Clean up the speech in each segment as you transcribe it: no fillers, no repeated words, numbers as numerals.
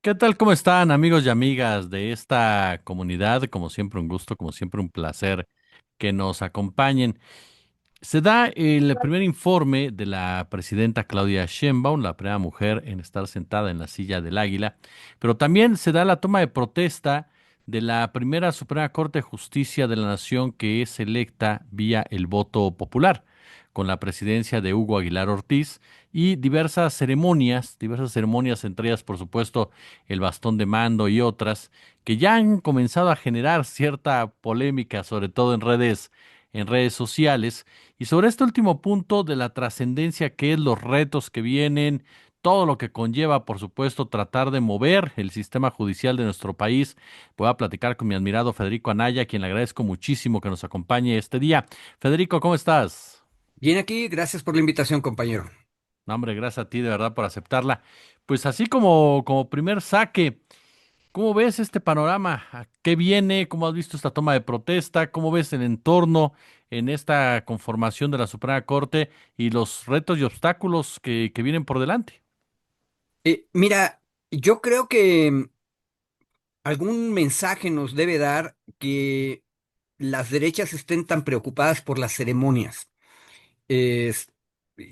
¿Qué tal? ¿Cómo están, amigos y amigas de esta comunidad? Como siempre, un gusto, como siempre, un placer que nos acompañen. Se da el primer informe de la presidenta Claudia Sheinbaum, la primera mujer en estar sentada en la silla del Águila, pero también se da la toma de protesta de la primera Suprema Corte de Justicia de la Nación que es electa vía el voto popular, con la presidencia de Hugo Aguilar Ortiz y diversas ceremonias entre ellas, por supuesto, el bastón de mando y otras, que ya han comenzado a generar cierta polémica, sobre todo en redes sociales. Y sobre este último punto de la trascendencia que es los retos que vienen, todo lo que conlleva, por supuesto, tratar de mover el sistema judicial de nuestro país, voy a platicar con mi admirado Federico Anaya, a quien le agradezco muchísimo que nos acompañe este día. Federico, ¿cómo estás? Bien aquí, gracias por la invitación, compañero. No, hombre, gracias a ti de verdad por aceptarla. Pues así como primer saque, ¿cómo ves este panorama? ¿A qué viene? ¿Cómo has visto esta toma de protesta? ¿Cómo ves el entorno en esta conformación de la Suprema Corte y los retos y obstáculos que vienen por delante? Mira, yo creo que algún mensaje nos debe dar que las derechas estén tan preocupadas por las ceremonias. Es-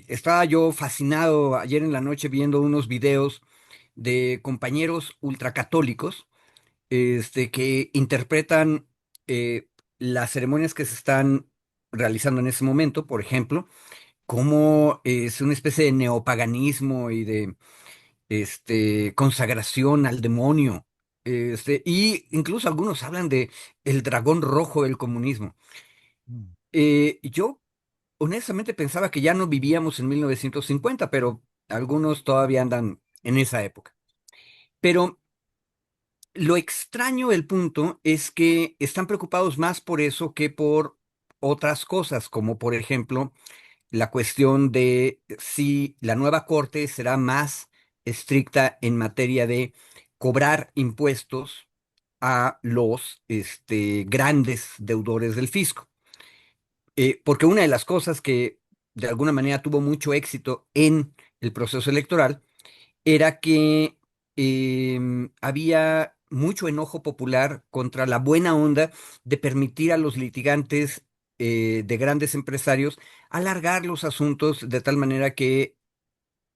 Estaba yo fascinado ayer en la noche viendo unos videos de compañeros ultracatólicos, que interpretan las ceremonias que se están realizando en ese momento, por ejemplo, como es una especie de neopaganismo y de consagración al demonio. Y incluso algunos hablan de el dragón rojo del comunismo. Yo honestamente pensaba que ya no vivíamos en 1950, pero algunos todavía andan en esa época. Pero lo extraño del punto es que están preocupados más por eso que por otras cosas, como por ejemplo la cuestión de si la nueva corte será más estricta en materia de cobrar impuestos a los grandes deudores del fisco. Porque una de las cosas que de alguna manera tuvo mucho éxito en el proceso electoral era que había mucho enojo popular contra la buena onda de permitir a los litigantes de grandes empresarios alargar los asuntos de tal manera que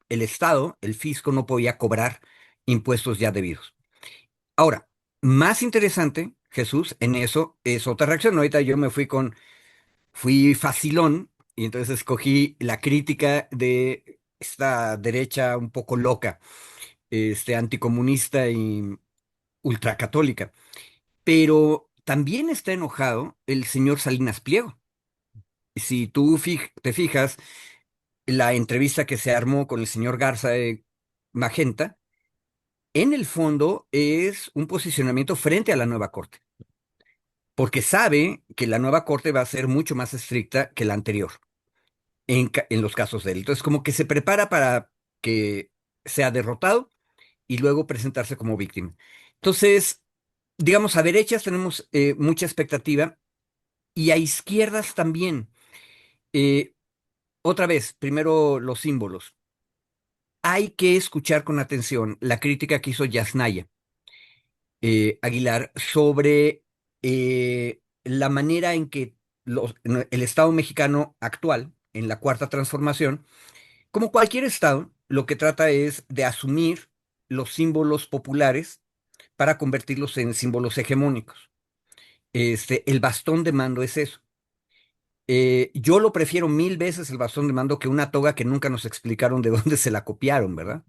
el Estado, el fisco, no podía cobrar impuestos ya debidos. Ahora, más interesante, Jesús, en eso es otra reacción. Ahorita yo fui facilón y entonces escogí la crítica de esta derecha un poco loca, anticomunista y ultracatólica. Pero también está enojado el señor Salinas Pliego. Si tú te fijas, la entrevista que se armó con el señor Garza de Magenta, en el fondo es un posicionamiento frente a la nueva corte, porque sabe que la nueva corte va a ser mucho más estricta que la anterior en los casos de él. Entonces, como que se prepara para que sea derrotado y luego presentarse como víctima. Entonces, digamos, a derechas tenemos mucha expectativa y a izquierdas también. Eh, Otra vez, primero los símbolos. Hay que escuchar con atención la crítica que hizo Yasnaya Aguilar sobre la manera en que el Estado mexicano actual, en la Cuarta Transformación, como cualquier Estado, lo que trata es de asumir los símbolos populares para convertirlos en símbolos hegemónicos. El bastón de mando es eso. Yo lo prefiero mil veces el bastón de mando que una toga que nunca nos explicaron de dónde se la copiaron, ¿verdad?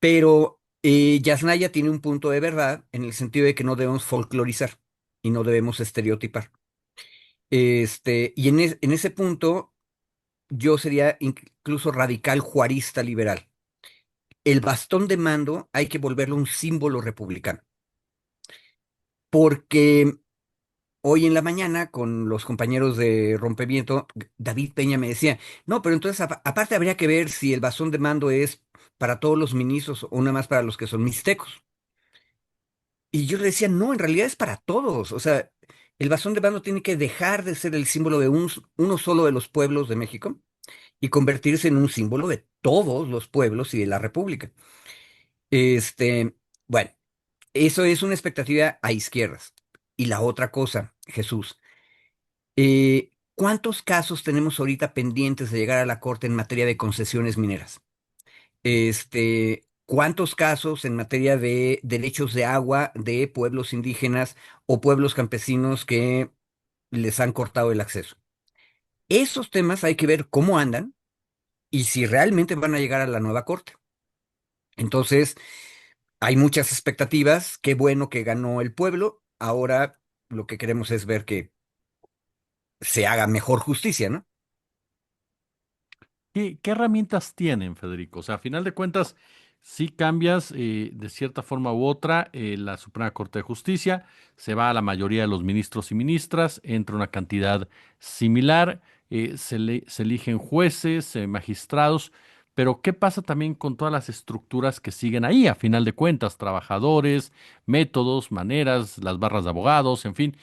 Pero Yasnaya tiene un punto de verdad en el sentido de que no debemos folclorizar y no debemos estereotipar. Y en ese punto yo sería incluso radical juarista liberal. El bastón de mando hay que volverlo un símbolo republicano, porque hoy en la mañana con los compañeros de Rompimiento, David Peña me decía, no, pero entonces aparte habría que ver si el bastón de mando es para todos los ministros o nada más para los que son mixtecos. Y yo le decía, no, en realidad es para todos. O sea, el bastón de mando tiene que dejar de ser el símbolo de uno solo de los pueblos de México y convertirse en un símbolo de todos los pueblos y de la República. Bueno, eso es una expectativa a izquierdas. Y la otra cosa, Jesús, ¿cuántos casos tenemos ahorita pendientes de llegar a la Corte en materia de concesiones mineras? ¿Cuántos casos en materia de derechos de agua de pueblos indígenas o pueblos campesinos que les han cortado el acceso? Esos temas hay que ver cómo andan y si realmente van a llegar a la nueva Corte. Entonces, hay muchas expectativas. Qué bueno que ganó el pueblo. Ahora lo que queremos es ver que se haga mejor justicia, ¿no? ¿Qué herramientas tienen, Federico? O sea, a final de cuentas, si cambias de cierta forma u otra la Suprema Corte de Justicia, se va a la mayoría de los ministros y ministras, entra una cantidad similar, se eligen jueces, magistrados, pero ¿qué pasa también con todas las estructuras que siguen ahí? A final de cuentas, trabajadores, métodos, maneras, las barras de abogados, en fin.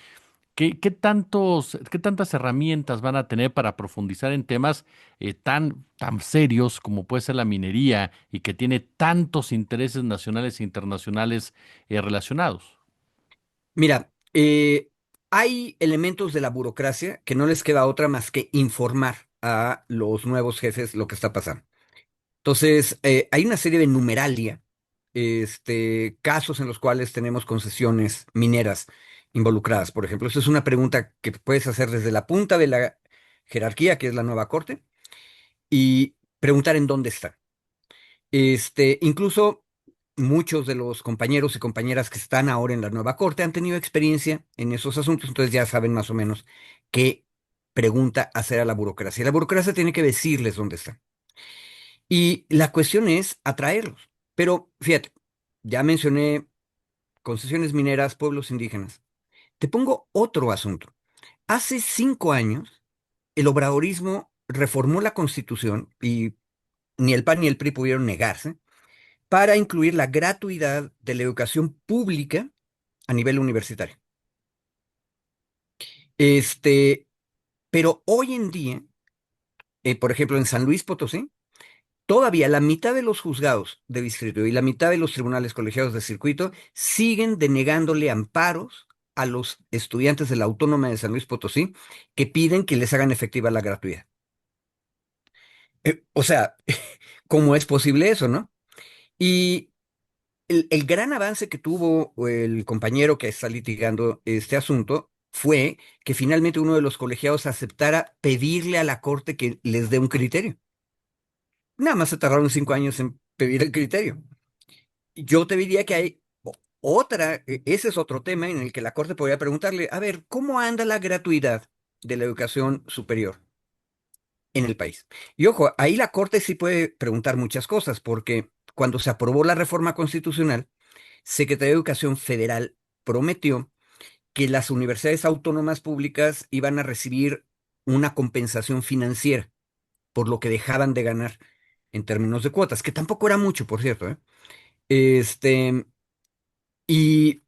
Qué tantas herramientas van a tener para profundizar en temas tan serios como puede ser la minería y que tiene tantos intereses nacionales e internacionales relacionados? Mira, hay elementos de la burocracia que no les queda otra más que informar a los nuevos jefes lo que está pasando. Entonces, hay una serie de numeralia, casos en los cuales tenemos concesiones mineras involucradas. Por ejemplo, esa es una pregunta que puedes hacer desde la punta de la jerarquía, que es la nueva corte, y preguntar en dónde está. Incluso muchos de los compañeros y compañeras que están ahora en la nueva corte han tenido experiencia en esos asuntos, entonces ya saben más o menos qué pregunta hacer a la burocracia. La burocracia tiene que decirles dónde está. Y la cuestión es atraerlos. Pero fíjate, ya mencioné concesiones mineras, pueblos indígenas. Te pongo otro asunto. Hace 5 años, el obradorismo reformó la Constitución y ni el PAN ni el PRI pudieron negarse para incluir la gratuidad de la educación pública a nivel universitario. Este, pero hoy en día, por ejemplo, en San Luis Potosí, todavía la mitad de los juzgados de distrito y la mitad de los tribunales colegiados de circuito siguen denegándole amparos a los estudiantes de la Autónoma de San Luis Potosí que piden que les hagan efectiva la gratuidad. O sea, ¿cómo es posible eso, no? Y el gran avance que tuvo el compañero que está litigando este asunto fue que finalmente uno de los colegiados aceptara pedirle a la corte que les dé un criterio. Nada más se tardaron 5 años en pedir el criterio. Yo te diría que hay otra, ese es otro tema en el que la corte podría preguntarle, a ver, ¿cómo anda la gratuidad de la educación superior en el país? Y ojo, ahí la corte sí puede preguntar muchas cosas, porque cuando se aprobó la reforma constitucional, Secretaría de Educación Federal prometió que las universidades autónomas públicas iban a recibir una compensación financiera por lo que dejaban de ganar en términos de cuotas, que tampoco era mucho, por cierto, ¿eh? Este, y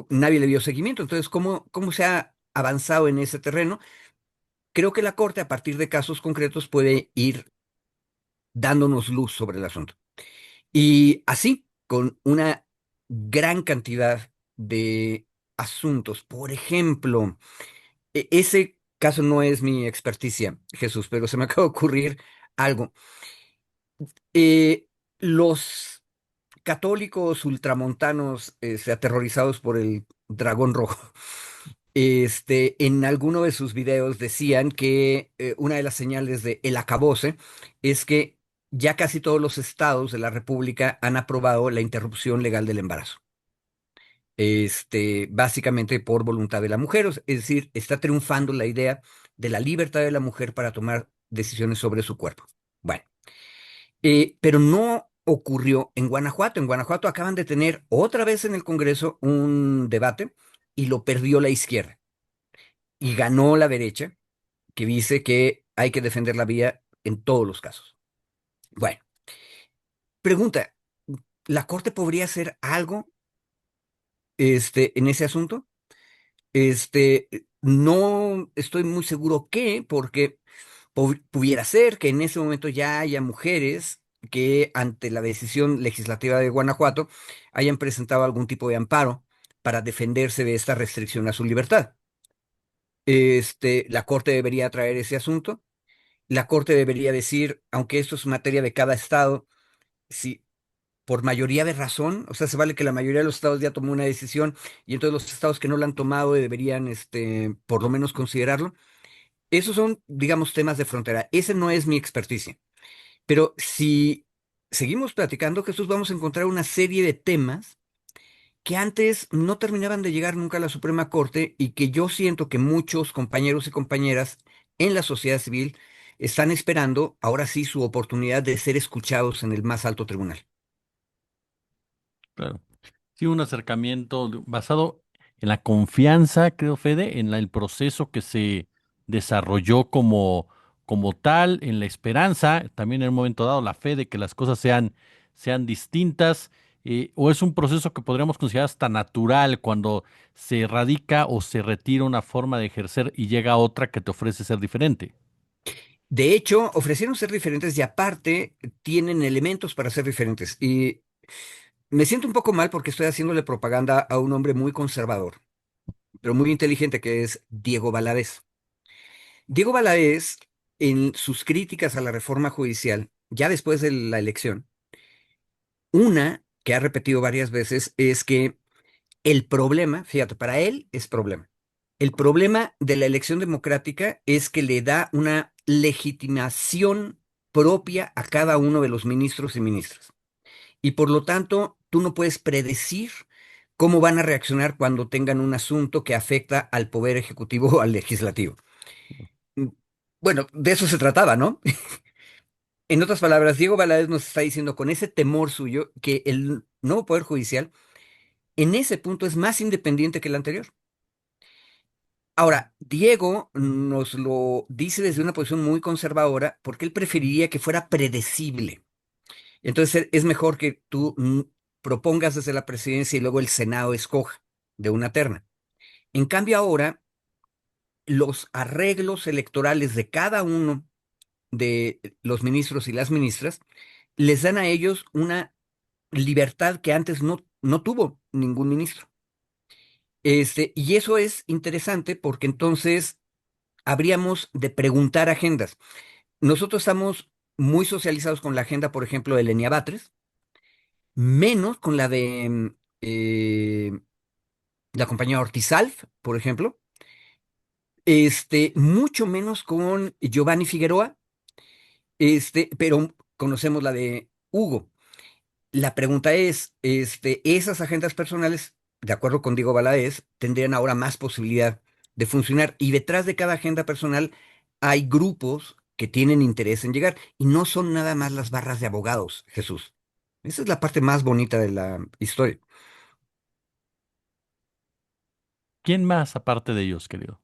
nadie le dio seguimiento. Entonces, ¿cómo se ha avanzado en ese terreno? Creo que la Corte, a partir de casos concretos, puede ir dándonos luz sobre el asunto. Y así, con una gran cantidad de asuntos. Por ejemplo, ese caso no es mi experticia, Jesús, pero se me acaba de ocurrir algo. Los católicos ultramontanos, aterrorizados por el dragón rojo, en alguno de sus videos decían que una de las señales de el acabose es que ya casi todos los estados de la República han aprobado la interrupción legal del embarazo. Básicamente por voluntad de la mujer, es decir, está triunfando la idea de la libertad de la mujer para tomar decisiones sobre su cuerpo. Bueno, pero no ocurrió en Guanajuato. En Guanajuato acaban de tener otra vez en el Congreso un debate y lo perdió la izquierda y ganó la derecha, que dice que hay que defender la vida en todos los casos. Bueno, pregunta, ¿la Corte podría hacer algo, en ese asunto? No estoy muy seguro qué, porque pudiera ser que en ese momento ya haya mujeres que ante la decisión legislativa de Guanajuato hayan presentado algún tipo de amparo para defenderse de esta restricción a su libertad. La Corte debería traer ese asunto. La Corte debería decir, aunque esto es materia de cada estado, si por mayoría de razón, o sea, se vale que la mayoría de los estados ya tomó una decisión y entonces los estados que no la han tomado deberían, por lo menos considerarlo. Esos son, digamos, temas de frontera. Ese no es mi experticia. Pero si seguimos platicando, Jesús, vamos a encontrar una serie de temas que antes no terminaban de llegar nunca a la Suprema Corte y que yo siento que muchos compañeros y compañeras en la sociedad civil están esperando, ahora sí, su oportunidad de ser escuchados en el más alto tribunal. Claro. Sí, un acercamiento basado en la confianza, creo, Fede, en el proceso que se desarrolló como tal, en la esperanza, también en un momento dado, la fe de que las cosas sean distintas, o es un proceso que podríamos considerar hasta natural cuando se erradica o se retira una forma de ejercer y llega otra que te ofrece ser diferente. De hecho, ofrecieron ser diferentes y aparte tienen elementos para ser diferentes. Y me siento un poco mal porque estoy haciéndole propaganda a un hombre muy conservador, pero muy inteligente, que es Diego Valadez. Diego Valadez, en sus críticas a la reforma judicial, ya después de la elección, una que ha repetido varias veces es que el problema, fíjate, para él es problema. El problema de la elección democrática es que le da una legitimación propia a cada uno de los ministros y ministras. Y por lo tanto, tú no puedes predecir cómo van a reaccionar cuando tengan un asunto que afecta al poder ejecutivo o al legislativo. Mm, Bueno, de eso se trataba, ¿no? En otras palabras, Diego Valadez nos está diciendo con ese temor suyo que el nuevo poder judicial en ese punto es más independiente que el anterior. Ahora, Diego nos lo dice desde una posición muy conservadora porque él preferiría que fuera predecible. Entonces es mejor que tú propongas desde la presidencia y luego el Senado escoja de una terna. En cambio, ahora los arreglos electorales de cada uno de los ministros y las ministras les dan a ellos una libertad que antes no tuvo ningún ministro. Y eso es interesante porque entonces habríamos de preguntar agendas. Nosotros estamos muy socializados con la agenda, por ejemplo, de Lenia Batres, menos con la de la compañía Ortizalf, por ejemplo, mucho menos con Giovanni Figueroa, pero conocemos la de Hugo. La pregunta es, esas agendas personales, de acuerdo con Diego Valadez, tendrían ahora más posibilidad de funcionar. Y detrás de cada agenda personal hay grupos que tienen interés en llegar. Y no son nada más las barras de abogados, Jesús. Esa es la parte más bonita de la historia. ¿Quién más aparte de ellos, querido?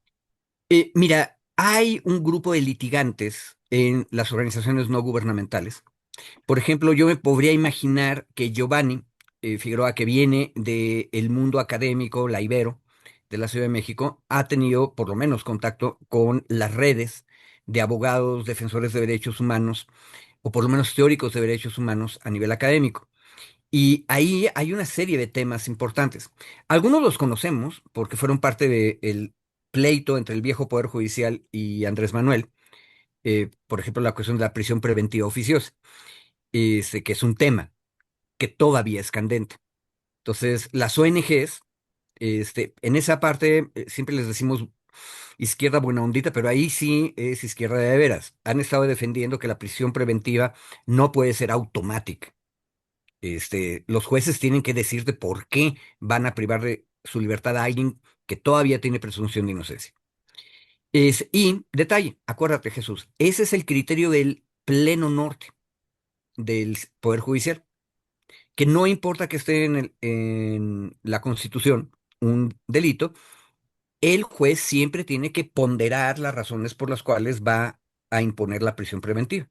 Mira, hay un grupo de litigantes en las organizaciones no gubernamentales. Por ejemplo, yo me podría imaginar que Giovanni Figueroa, que viene del mundo académico, la Ibero, de la Ciudad de México, ha tenido por lo menos contacto con las redes de abogados, defensores de derechos humanos, o por lo menos teóricos de derechos humanos a nivel académico. Y ahí hay una serie de temas importantes. Algunos los conocemos porque fueron parte del pleito entre el viejo Poder Judicial y Andrés Manuel. Por ejemplo, la cuestión de la prisión preventiva oficiosa, que es un tema que todavía es candente. Entonces, las ONGs, en esa parte, siempre les decimos izquierda buena ondita, pero ahí sí es izquierda de veras. Han estado defendiendo que la prisión preventiva no puede ser automática. Los jueces tienen que decirte por qué van a privar de su libertad a alguien que todavía tiene presunción de inocencia. Y, detalle, acuérdate, Jesús, ese es el criterio del pleno norte del Poder Judicial, que no importa que esté en la Constitución un delito, el juez siempre tiene que ponderar las razones por las cuales va a imponer la prisión preventiva.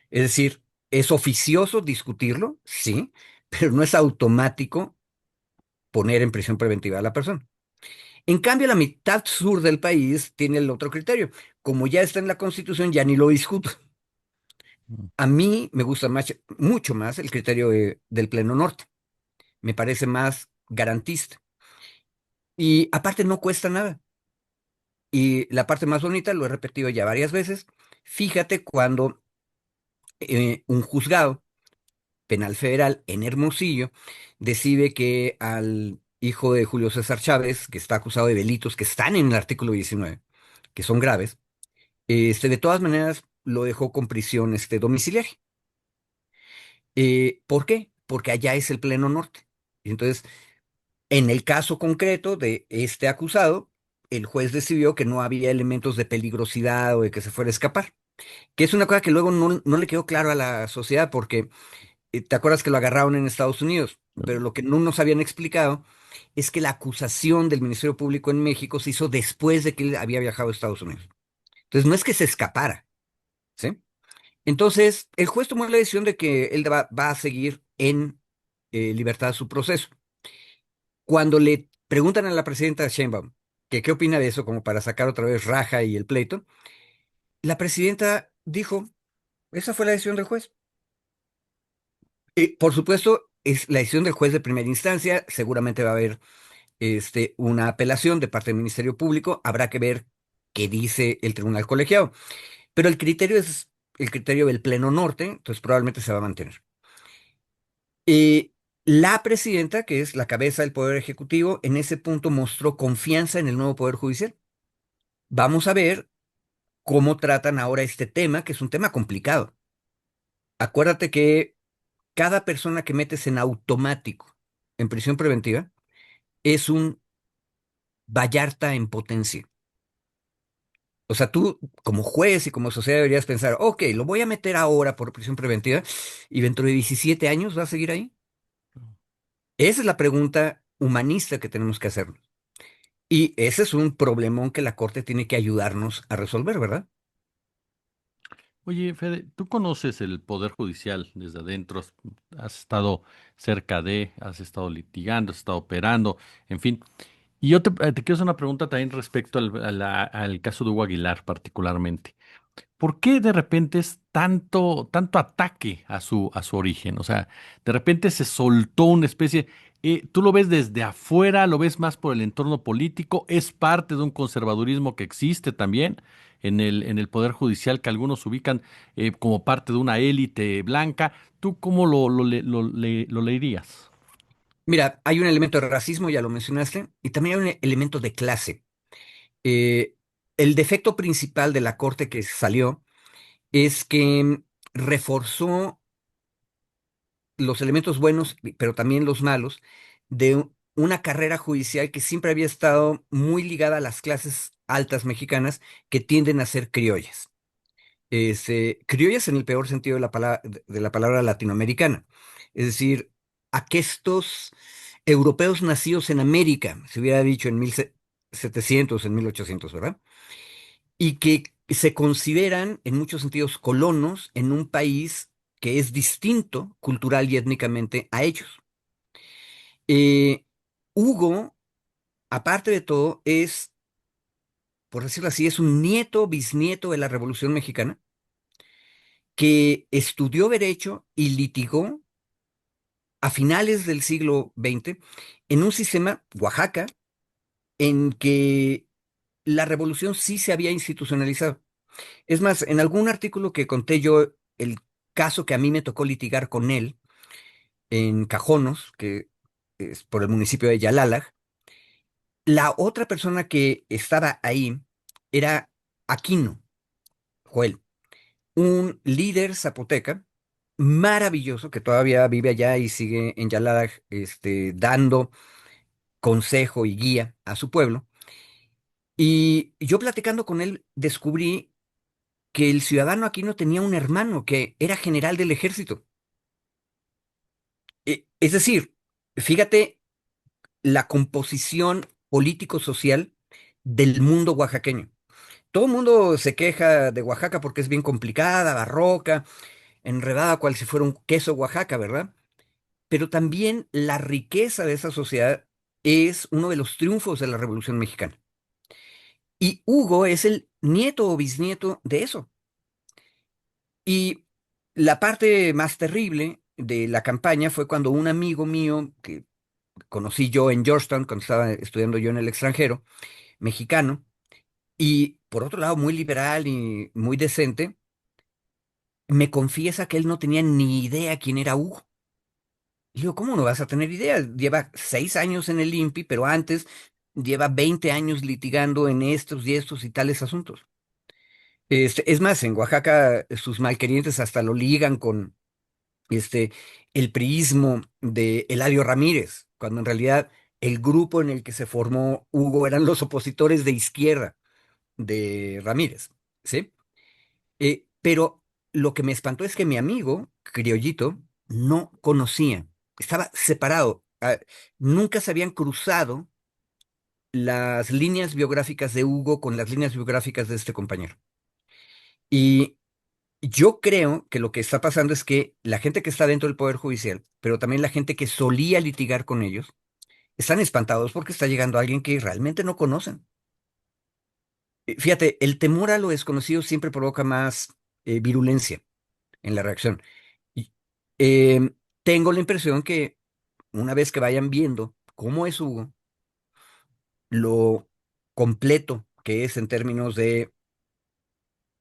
Es decir, es oficioso discutirlo, sí, pero no es automático poner en prisión preventiva a la persona. En cambio, la mitad sur del país tiene el otro criterio. Como ya está en la Constitución, ya ni lo discuto. A mí me gusta mucho más el criterio del Pleno Norte. Me parece más garantista. Y aparte no cuesta nada. Y la parte más bonita, lo he repetido ya varias veces, fíjate cuando un juzgado penal federal en Hermosillo decide que al hijo de Julio César Chávez, que está acusado de delitos que están en el artículo 19, que son graves, de todas maneras lo dejó con prisión domiciliaria. ¿Por qué? Porque allá es el Pleno Norte. Y entonces, en el caso concreto de este acusado, el juez decidió que no había elementos de peligrosidad o de que se fuera a escapar, que es una cosa que luego no le quedó claro a la sociedad porque te acuerdas que lo agarraron en Estados Unidos, pero lo que no nos habían explicado es que la acusación del Ministerio Público en México se hizo después de que él había viajado a Estados Unidos. Entonces no es que se escapara, ¿sí? Entonces el juez tomó la decisión de que él va a seguir en libertad su proceso. Cuando le preguntan a la presidenta Sheinbaum que qué opina de eso, como para sacar otra vez raja y el pleito, la presidenta dijo, esa fue la decisión del juez. Por supuesto, es la decisión del juez de primera instancia, seguramente va a haber una apelación de parte del Ministerio Público, habrá que ver qué dice el tribunal colegiado, pero el criterio es el criterio del Pleno Norte, entonces probablemente se va a mantener. Eh, la presidenta, que es la cabeza del Poder Ejecutivo, en ese punto mostró confianza en el nuevo Poder Judicial. Vamos a ver cómo tratan ahora este tema, que es un tema complicado. Acuérdate que cada persona que metes en automático en prisión preventiva es un Vallarta en potencia. O sea, tú como juez y como sociedad deberías pensar, ok, lo voy a meter ahora por prisión preventiva y dentro de 17 años va a seguir ahí. Esa es la pregunta humanista que tenemos que hacernos. Y ese es un problemón que la Corte tiene que ayudarnos a resolver, ¿verdad? Oye, Fede, tú conoces el Poder Judicial desde adentro, has estado cerca de, has estado litigando, has estado operando, en fin. Y yo te quiero hacer una pregunta también respecto al caso de Hugo Aguilar particularmente. ¿Por qué de repente es tanto ataque a su origen? O sea, de repente se soltó una especie, tú lo ves desde afuera, lo ves más por el entorno político, es parte de un conservadurismo que existe también en el Poder Judicial que algunos ubican como parte de una élite blanca. ¿Tú cómo lo leerías? Mira, hay un elemento de racismo, ya lo mencionaste, y también hay un elemento de clase. Eh, el defecto principal de la Corte que salió es que reforzó los elementos buenos, pero también los malos, de una carrera judicial que siempre había estado muy ligada a las clases altas mexicanas que tienden a ser criollas. Criollas en el peor sentido de la palabra latinoamericana. Es decir, estos europeos nacidos en América, se hubiera dicho en 1700, en 1800, ¿verdad? Y que se consideran en muchos sentidos colonos en un país que es distinto cultural y étnicamente a ellos. Eh, Hugo, aparte de todo, es, por decirlo así, es un nieto, bisnieto de la Revolución Mexicana, que estudió derecho y litigó a finales del siglo XX en un sistema, Oaxaca, en que la revolución sí se había institucionalizado. Es más, en algún artículo que conté yo, el caso que a mí me tocó litigar con él en Cajonos, que es por el municipio de Yalalaj, la otra persona que estaba ahí era Aquino, Joel, un líder zapoteca maravilloso que todavía vive allá y sigue en Yalalaj, dando consejo y guía a su pueblo. Y yo platicando con él descubrí que el ciudadano Aquino tenía un hermano que era general del ejército. Es decir, fíjate la composición político-social del mundo oaxaqueño. Todo el mundo se queja de Oaxaca porque es bien complicada, barroca, enredada cual si fuera un queso Oaxaca, ¿verdad? Pero también la riqueza de esa sociedad es uno de los triunfos de la Revolución Mexicana. Y Hugo es el nieto o bisnieto de eso. La parte más terrible de la campaña fue cuando un amigo mío, que conocí yo en Georgetown, cuando estaba estudiando yo en el extranjero, mexicano, y por otro lado muy liberal y muy decente, me confiesa que él no tenía ni idea quién era Hugo. Y digo, ¿cómo no vas a tener idea? Lleva 6 años en el INPI, pero antes lleva 20 años litigando en estos y estos y tales asuntos. Es más, en Oaxaca sus malquerientes hasta lo ligan con este, el priismo de Eladio Ramírez, cuando en realidad el grupo en el que se formó Hugo eran los opositores de izquierda de Ramírez, ¿sí? Pero lo que me espantó es que mi amigo, Criollito, no conocía, estaba separado, nunca se habían cruzado las líneas biográficas de Hugo con las líneas biográficas de este compañero. Y yo creo que lo que está pasando es que la gente que está dentro del Poder Judicial, pero también la gente que solía litigar con ellos, están espantados porque está llegando alguien que realmente no conocen. Fíjate, el temor a lo desconocido siempre provoca más virulencia en la reacción. Y, tengo la impresión que una vez que vayan viendo cómo es Hugo, lo completo que es en términos de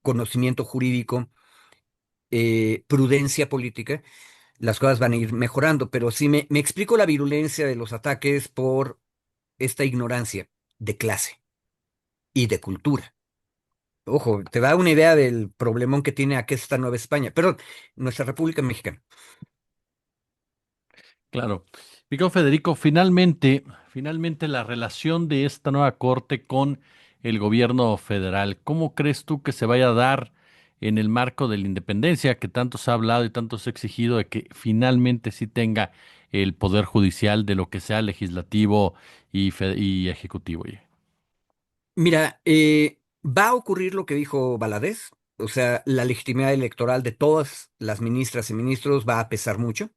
conocimiento jurídico, prudencia política, las cosas van a ir mejorando. Pero sí me explico la virulencia de los ataques por esta ignorancia de clase y de cultura. Ojo, te da una idea del problemón que tiene aquí esta Nueva España, perdón, nuestra República Mexicana. Claro. Pico Federico, finalmente la relación de esta nueva corte con el gobierno federal, ¿cómo crees tú que se vaya a dar en el marco de la independencia que tanto se ha hablado y tanto se ha exigido de que finalmente sí tenga el poder judicial de lo que sea legislativo y ejecutivo? Oye? Mira, va a ocurrir lo que dijo Valadez, o sea, la legitimidad electoral de todas las ministras y ministros va a pesar mucho,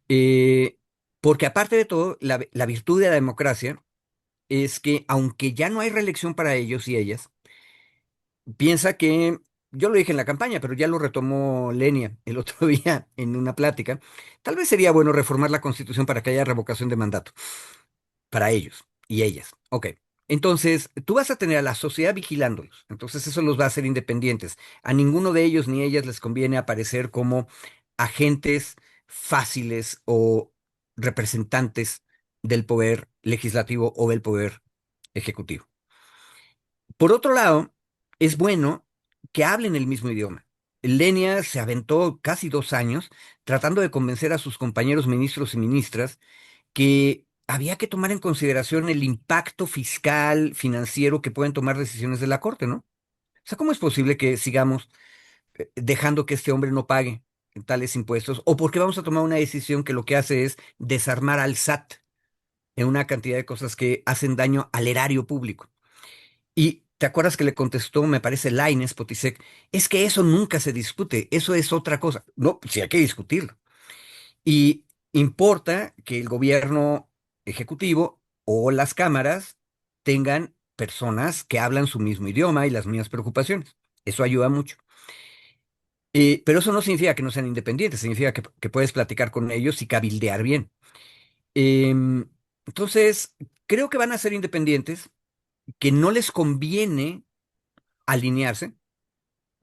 eh, porque aparte de todo, la virtud de la democracia es que aunque ya no hay reelección para ellos y ellas, piensa que, yo lo dije en la campaña, pero ya lo retomó Lenia el otro día en una plática, tal vez sería bueno reformar la Constitución para que haya revocación de mandato para ellos y ellas. Ok. Entonces, tú vas a tener a la sociedad vigilándolos. Entonces, eso los va a hacer independientes. A ninguno de ellos ni ellas les conviene aparecer como agentes fáciles o representantes del poder legislativo o del poder ejecutivo. Por otro lado, es bueno que hablen el mismo idioma. Lenia se aventó casi 2 años tratando de convencer a sus compañeros ministros y ministras que había que tomar en consideración el impacto fiscal, financiero que pueden tomar decisiones de la Corte, ¿no? O sea, ¿cómo es posible que sigamos dejando que este hombre no pague tales impuestos? ¿O por qué vamos a tomar una decisión que lo que hace es desarmar al SAT en una cantidad de cosas que hacen daño al erario público? Y te acuerdas que le contestó, me parece, Lainez Potisek, es que eso nunca se discute, eso es otra cosa. No, sí hay que discutirlo. Y importa que el gobierno ejecutivo o las cámaras tengan personas que hablan su mismo idioma y las mismas preocupaciones. Eso ayuda mucho. Pero eso no significa que no sean independientes, significa que puedes platicar con ellos y cabildear bien. Entonces, creo que van a ser independientes, que no les conviene alinearse,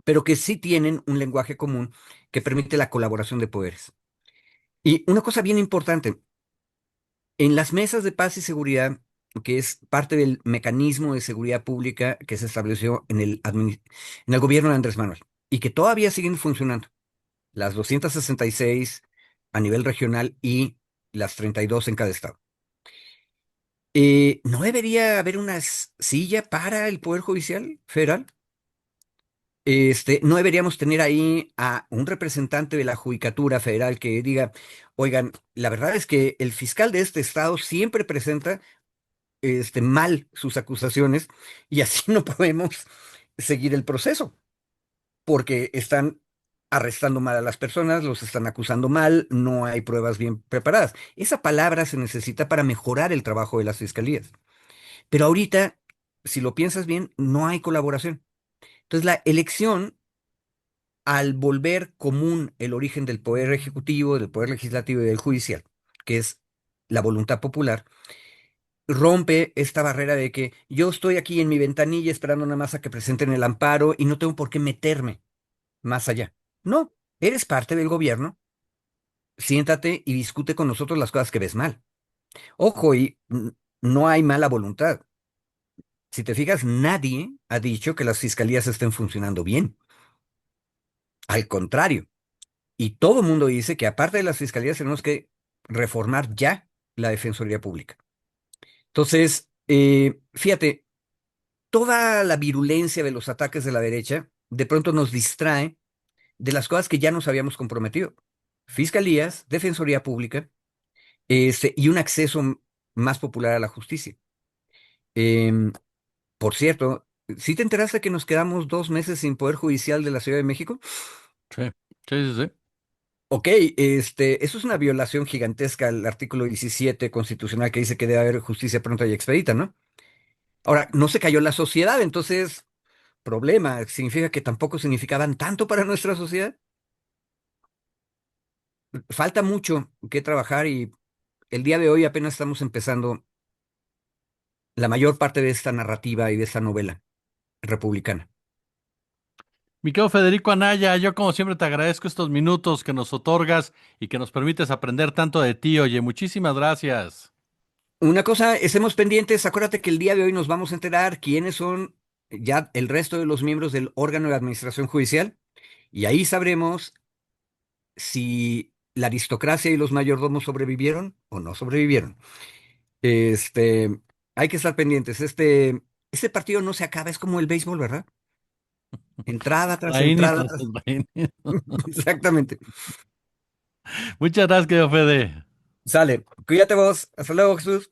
pero que sí tienen un lenguaje común que permite la colaboración de poderes. Y una cosa bien importante, en las mesas de paz y seguridad, que es parte del mecanismo de seguridad pública que se estableció en el gobierno de Andrés Manuel y que todavía siguen funcionando, las 266 a nivel regional y las 32 en cada estado. ¿No debería haber una silla para el Poder Judicial Federal? No deberíamos tener ahí a un representante de la Judicatura Federal que diga, oigan, la verdad es que el fiscal de este estado siempre presenta mal sus acusaciones y así no podemos seguir el proceso porque están arrestando mal a las personas, los están acusando mal, no hay pruebas bien preparadas. Esa palabra se necesita para mejorar el trabajo de las fiscalías. Pero ahorita, si lo piensas bien, no hay colaboración. Entonces, la elección al volver común el origen del poder ejecutivo, del poder legislativo y del judicial, que es la voluntad popular, rompe esta barrera de que yo estoy aquí en mi ventanilla esperando nada más a que presenten el amparo y no tengo por qué meterme más allá. No, eres parte del gobierno, siéntate y discute con nosotros las cosas que ves mal. Ojo, y no hay mala voluntad. Si te fijas, nadie ha dicho que las fiscalías estén funcionando bien. Al contrario, y todo el mundo dice que aparte de las fiscalías tenemos que reformar ya la Defensoría Pública. Entonces, fíjate, toda la virulencia de los ataques de la derecha de pronto nos distrae de las cosas que ya nos habíamos comprometido. Fiscalías, Defensoría Pública, y un acceso más popular a la justicia. Em, por cierto, ¿sí te enteraste que nos quedamos 2 meses sin poder judicial de la Ciudad de México? Sí, sí, sí, sí. Ok, eso es una violación gigantesca al artículo 17 constitucional que dice que debe haber justicia pronta y expedita, ¿no? Ahora, no se cayó la sociedad, entonces, problema, significa que tampoco significaban tanto para nuestra sociedad. Falta mucho que trabajar y el día de hoy apenas estamos empezando la mayor parte de esta narrativa y de esta novela republicana. Mi querido Federico Anaya, yo como siempre te agradezco estos minutos que nos otorgas y que nos permites aprender tanto de ti. Oye, muchísimas gracias. Una cosa, estemos pendientes, acuérdate que el día de hoy nos vamos a enterar quiénes son ya el resto de los miembros del órgano de administración judicial y ahí sabremos si la aristocracia y los mayordomos sobrevivieron o no sobrevivieron. Este, hay que estar pendientes. Este partido no se acaba, es como el béisbol, ¿verdad? Entrada tras entrada Vainitas, tras. vainitas. Exactamente. Muchas gracias, querido Fede. Sale. Cuídate vos. Hasta luego, Jesús.